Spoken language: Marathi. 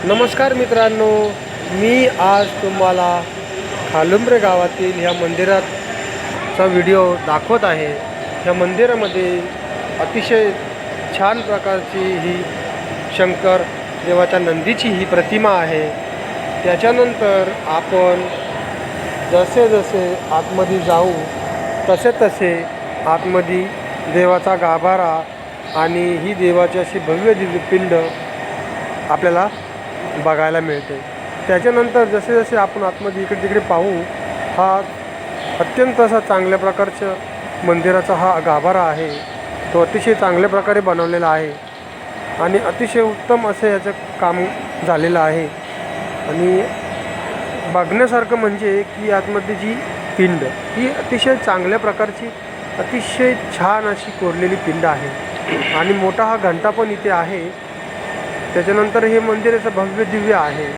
नमस्कार मित्रांनो, मी आज तुम्हाला खालुंब्रे गावातील ह्या मंदिराचा व्हिडिओ दाखवत आहे। ह्या मंदिरामध्ये अतिशय छान प्रकारची ही शंकर देवाच्या नंदीची ही प्रतिमा आहे। त्याच्यानंतर आपण जसे जसे आतमध्ये जाऊ तसे तसे आतमध्ये देवाचा गाभारा आणि ही देवाची अशी भव्य दिव्य पिंड आपल्याला बघायला मिळते। त्याच्यानंतर जसे जसे आपण आतमध्ये इकडे तिकडे पाहू, हा अत्यंत असा चांगल्या प्रकारच्या मंदिराचा हा गाभारा आहे। तो अतिशय चांगल्या प्रकारे बनवलेला आहे आणि अतिशय उत्तम असे याचं काम झालेलं आहे। आणि बघण्यासारखं म्हणजे की आतमध्ये जी पिंड ही अतिशय चांगल्या प्रकारची अतिशय छान अशी कोरलेली पिंड आहे आणि मोठा हा घंटा पण इथे आहे। त्याच्यानंतर हे मंदिर असं भव्य दिव्य आहे।